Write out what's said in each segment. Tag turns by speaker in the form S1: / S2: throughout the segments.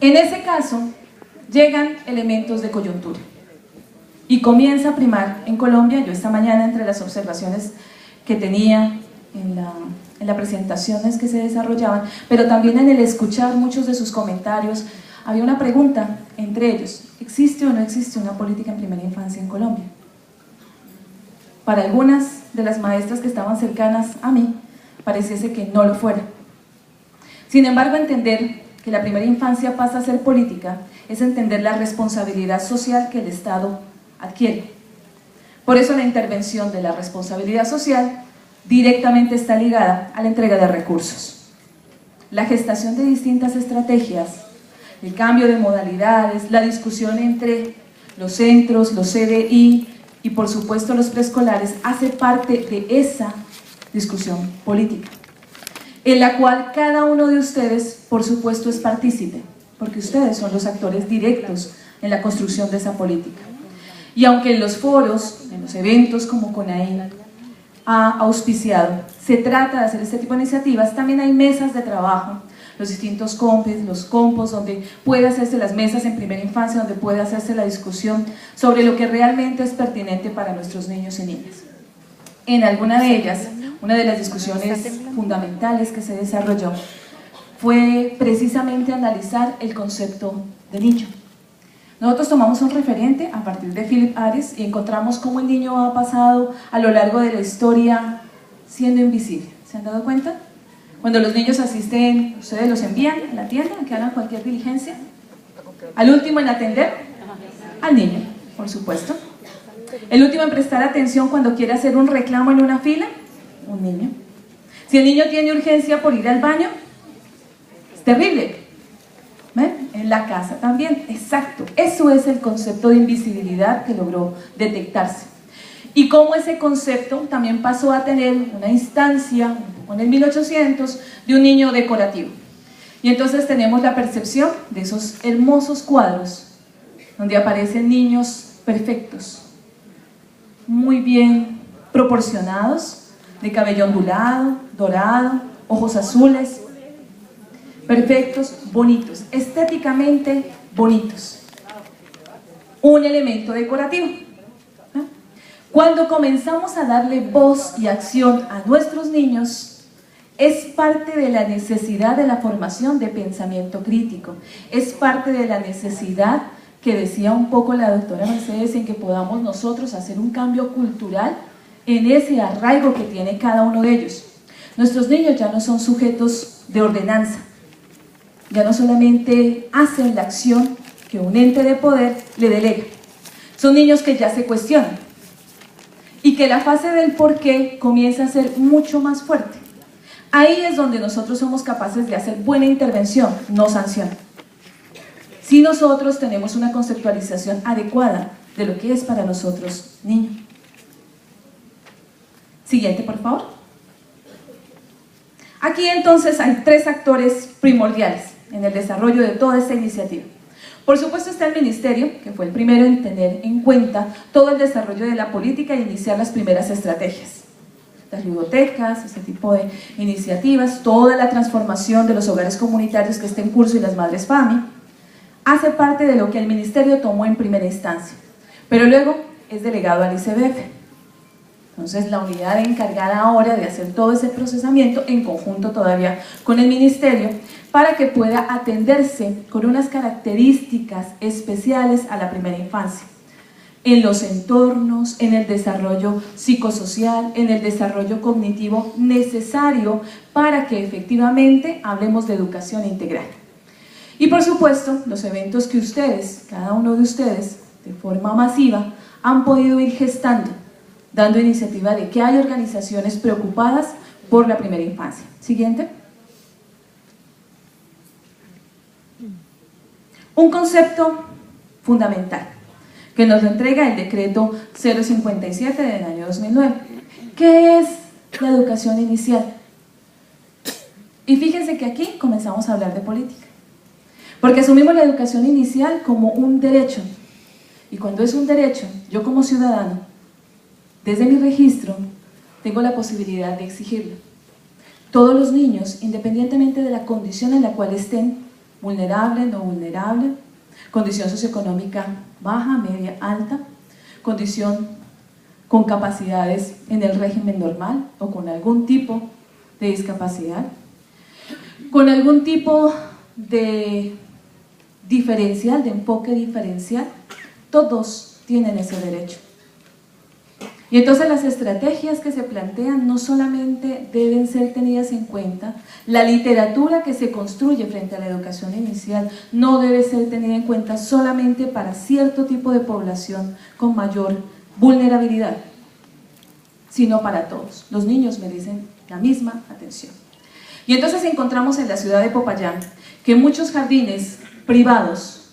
S1: En ese caso, llegan elementos de coyuntura y comienza a primar en Colombia. Yo esta mañana, entre las observaciones que tenía en las presentaciones que se desarrollaban, pero también en el escuchar muchos de sus comentarios, había una pregunta entre ellos: ¿existe o no existe una política en primera infancia en Colombia? Para algunas de las maestras que estaban cercanas a mí, pareciese que no lo fuera. Sin embargo, entender que la primera infancia pasa a ser política es entender la responsabilidad social que el Estado adquiere. Por eso la intervención de la responsabilidad social directamente está ligada a la entrega de recursos. La gestación de distintas estrategias, el cambio de modalidades, la discusión entre los centros, los CDI y por supuesto los preescolares hace parte de esa discusión política, en la cual cada uno de ustedes, por supuesto, es partícipe, porque ustedes son los actores directos en la construcción de esa política. Y aunque en los foros, en los eventos como CONAIN ha auspiciado, se trata de hacer este tipo de iniciativas, también hay mesas de trabajo, los distintos compes, los compos, donde puede hacerse las mesas en primera infancia, donde puede hacerse la discusión sobre lo que realmente es pertinente para nuestros niños y niñas. En alguna de ellas, una de las discusiones fundamentales que se desarrolló fue precisamente analizar el concepto de niño. Nosotros tomamos un referente a partir de Philip Ares y encontramos cómo el niño ha pasado a lo largo de la historia siendo invisible. ¿Se han dado cuenta? Cuando los niños asisten, ustedes los envían a la tienda, a que hagan cualquier diligencia. Al último en atender, al niño, por supuesto. El último en prestar atención cuando quiere hacer un reclamo en una fila, un niño. Si el niño tiene urgencia por ir al baño, es terrible. ¿Ven? En la casa también, exacto. Eso es el concepto de invisibilidad que logró detectarse. Y cómo ese concepto también pasó a tener una instancia, en el 1800, de un niño decorativo. Y entonces tenemos la percepción de esos hermosos cuadros, donde aparecen niños perfectos, muy bien proporcionados, de cabello ondulado, dorado, ojos azules, perfectos, bonitos, estéticamente bonitos. Un elemento decorativo. Cuando comenzamos a darle voz y acción a nuestros niños, es parte de la necesidad de la formación de pensamiento crítico, es parte de la necesidad que decía un poco la doctora Mercedes, en que podamos nosotros hacer un cambio cultural en ese arraigo que tiene cada uno de ellos. Nuestros niños ya no son sujetos de ordenanza, ya no solamente hacen la acción que un ente de poder le delega, son niños que ya se cuestionan y que la fase del por qué comienza a ser mucho más fuerte. Ahí es donde nosotros somos capaces de hacer buena intervención, no sanción. Si nosotros tenemos una conceptualización adecuada de lo que es para nosotros niño. Siguiente, por favor. Aquí entonces hay tres actores primordiales en el desarrollo de toda esta iniciativa. Por supuesto está el Ministerio, que fue el primero en tener en cuenta todo el desarrollo de la política e iniciar las primeras estrategias. Las ludotecas, ese tipo de iniciativas, toda la transformación de los hogares comunitarios que está en curso y las madres FAMI, hace parte de lo que el Ministerio tomó en primera instancia, pero luego es delegado al ICBF. Entonces la unidad encargada ahora de hacer todo ese procesamiento en conjunto todavía con el Ministerio para que pueda atenderse con unas características especiales a la primera infancia, en los entornos, en el desarrollo psicosocial, en el desarrollo cognitivo necesario para que efectivamente hablemos de educación integral. Y por supuesto, los eventos que ustedes, cada uno de ustedes, de forma masiva, han podido ir gestando, dando iniciativa de que hay organizaciones preocupadas por la primera infancia. Siguiente. Un concepto fundamental que nos lo entrega el decreto 057 del año 2009. ¿Qué es la educación inicial? Y fíjense que aquí comenzamos a hablar de política, porque asumimos la educación inicial como un derecho, y cuando es un derecho, yo como ciudadano, desde mi registro, tengo la posibilidad de exigirlo. Todos los niños, independientemente de la condición en la cual estén, vulnerable, no vulnerable, condición socioeconómica baja, media, alta, condición con capacidades en el régimen normal o con algún tipo de discapacidad, con algún tipo de diferencial, de enfoque diferencial, todos tienen ese derecho. Y entonces las estrategias que se plantean no solamente deben ser tenidas en cuenta, la literatura que se construye frente a la educación inicial no debe ser tenida en cuenta solamente para cierto tipo de población con mayor vulnerabilidad, sino para todos. Los niños merecen la misma atención. Y entonces encontramos en la ciudad de Popayán que muchos jardines privados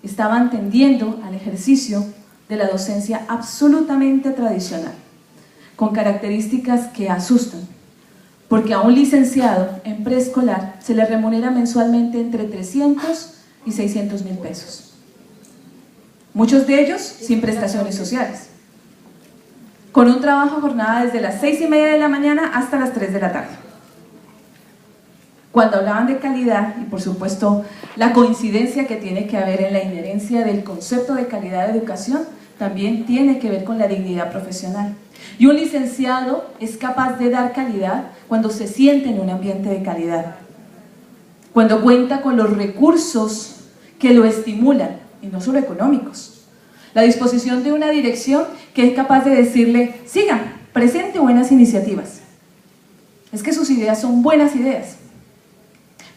S1: estaban tendiendo al ejercicio de la docencia absolutamente tradicional, con características que asustan, porque a un licenciado en preescolar se le remunera mensualmente entre 300 y 600 mil pesos. Muchos de ellos sin prestaciones sociales, con un trabajo a jornada desde las 6:30 de la mañana hasta las 3 de la tarde. Cuando hablaban de calidad, y por supuesto la coincidencia que tiene que haber en la inherencia del concepto de calidad de educación, también tiene que ver con la dignidad profesional. Y un licenciado es capaz de dar calidad cuando se siente en un ambiente de calidad, cuando cuenta con los recursos que lo estimulan, y no solo económicos. La disposición de una dirección que es capaz de decirle, siga, presente buenas iniciativas. Es que sus ideas son buenas ideas.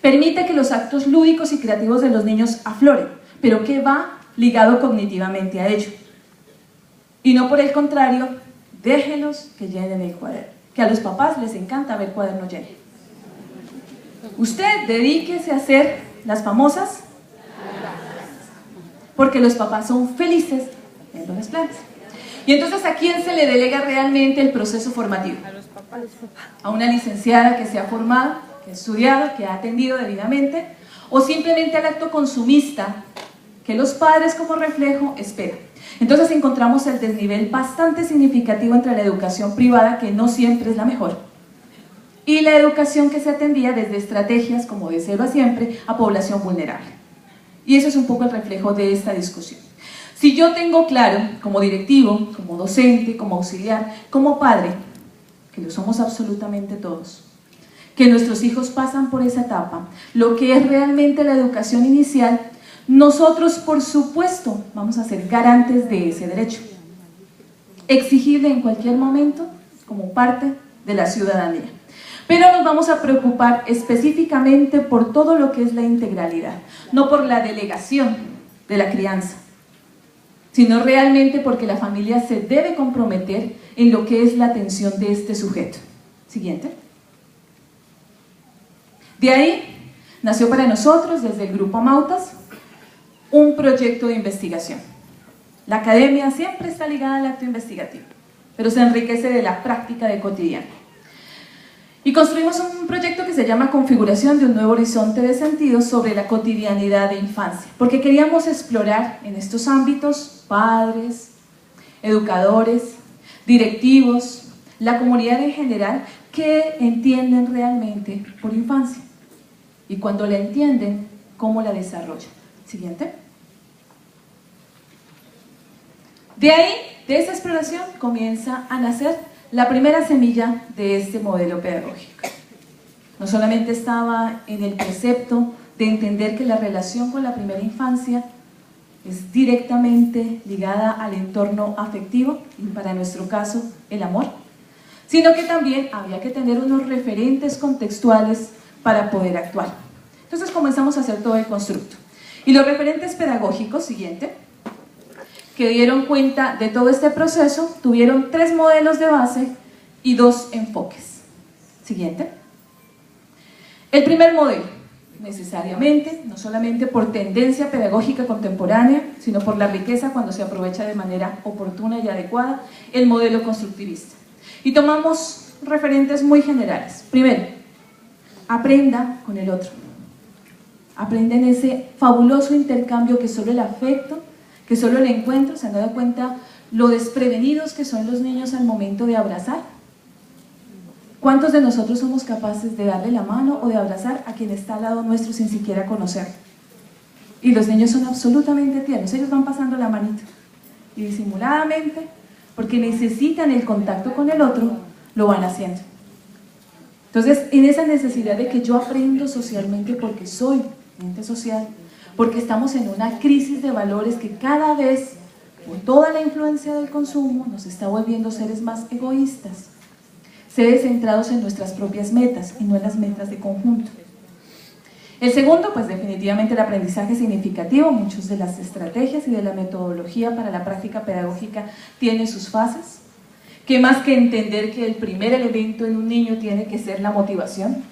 S1: Permite que los actos lúdicos y creativos de los niños afloren, pero que va ligado cognitivamente a ello. Y no por el contrario, déjelos que llenen el cuaderno, que a los papás les encanta ver cuaderno lleno. Usted dedíquese a hacer las famosas, porque los papás son felices en los planes. Y entonces, ¿a quién se le delega realmente el proceso formativo? A los papás. A una licenciada que se ha formado, que ha estudiado, que ha atendido debidamente, o simplemente al acto consumista que los padres como reflejo esperan. Entonces encontramos el desnivel bastante significativo entre la educación privada, que no siempre es la mejor, y la educación que se atendía desde estrategias como de cero a siempre a población vulnerable. Y eso es un poco el reflejo de esta discusión. Si yo tengo claro, como directivo, como docente, como auxiliar, como padre, que lo somos absolutamente todos, que nuestros hijos pasan por esa etapa, lo que es realmente la educación inicial, nosotros, por supuesto, vamos a ser garantes de ese derecho, exigible en cualquier momento como parte de la ciudadanía. Pero nos vamos a preocupar específicamente por todo lo que es la integralidad, no por la delegación de la crianza, sino realmente porque la familia se debe comprometer en lo que es la atención de este sujeto. Siguiente. De ahí nació para nosotros, desde el Grupo Amautas, un proyecto de investigación. La academia siempre está ligada al acto investigativo, pero se enriquece de la práctica de cotidiano. Y construimos un proyecto que se llama Configuración de un nuevo horizonte de sentido sobre la cotidianidad de infancia, porque queríamos explorar en estos ámbitos padres, educadores, directivos, la comunidad en general, qué entienden realmente por infancia. Y cuando la entienden, ¿cómo la desarrollan? Siguiente. De ahí, de esa exploración, comienza a nacer la primera semilla de este modelo pedagógico. No solamente estaba en el precepto de entender que la relación con la primera infancia es directamente ligada al entorno afectivo, y para nuestro caso, el amor, sino que también había que tener unos referentes contextuales para poder actuar. Entonces comenzamos a hacer todo el constructo. Y los referentes pedagógicos, siguiente, que dieron cuenta de todo este proceso, tuvieron 3 modelos de base y 2 enfoques. Siguiente. El primer modelo, necesariamente, no solamente por tendencia pedagógica contemporánea, sino por la riqueza cuando se aprovecha de manera oportuna y adecuada, el modelo constructivista. Y tomamos referentes muy generales. Primero, aprenda con el otro. Aprenda en ese fabuloso intercambio que solo el afecto, que solo el encuentro, se han dado cuenta lo desprevenidos que son los niños al momento de abrazar. ¿Cuántos de nosotros somos capaces de darle la mano o de abrazar a quien está al lado nuestro sin siquiera conocerlo? Y los niños son absolutamente tiernos, ellos van pasando la manita y disimuladamente, porque necesitan el contacto con el otro, lo van haciendo. Entonces, en esa necesidad de que yo aprendo socialmente porque soy ente social, porque estamos en una crisis de valores que cada vez, por toda la influencia del consumo, nos está volviendo seres más egoístas, seres centrados en nuestras propias metas y no en las metas de conjunto. El segundo, pues definitivamente el aprendizaje significativo. Muchas de las estrategias y de la metodología para la práctica pedagógica tienen sus fases, que más que entender que el primer elemento en un niño tiene que ser la motivación,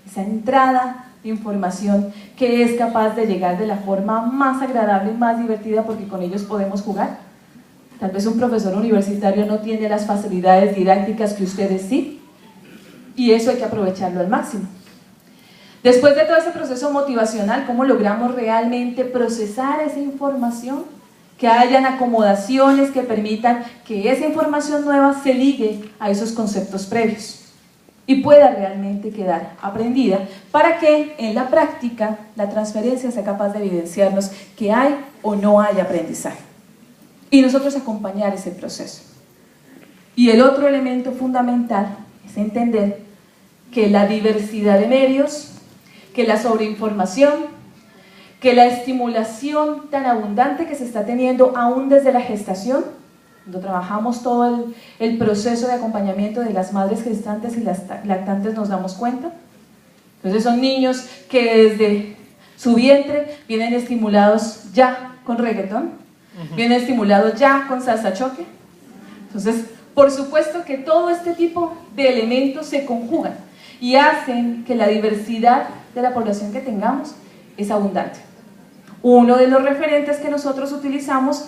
S1: esa entrada de información que es capaz de llegar de la forma más agradable, más divertida, porque con ellos podemos jugar. Tal vez un profesor universitario no tiene las facilidades didácticas que ustedes sí, y eso hay que aprovecharlo al máximo. Después de todo ese proceso motivacional, ¿cómo logramos realmente procesar esa información? Que hayan acomodaciones que permitan que esa información nueva se ligue a esos conceptos previos y pueda realmente quedar aprendida para que en la práctica la transferencia sea capaz de evidenciarnos que hay o no hay aprendizaje y nosotros acompañar ese proceso. Y el otro elemento fundamental es entender que la diversidad de medios, que la sobreinformación, que la estimulación tan abundante que se está teniendo aún desde la gestación, cuando trabajamos todo el proceso de acompañamiento de las madres gestantes y las lactantes nos damos cuenta. Entonces son niños que desde su vientre vienen estimulados ya con reggaetón, vienen estimulados ya con salsa choque. Entonces, por supuesto que todo este tipo de elementos se conjugan y hacen que la diversidad de la población que tengamos es abundante. Uno de los referentes que nosotros utilizamos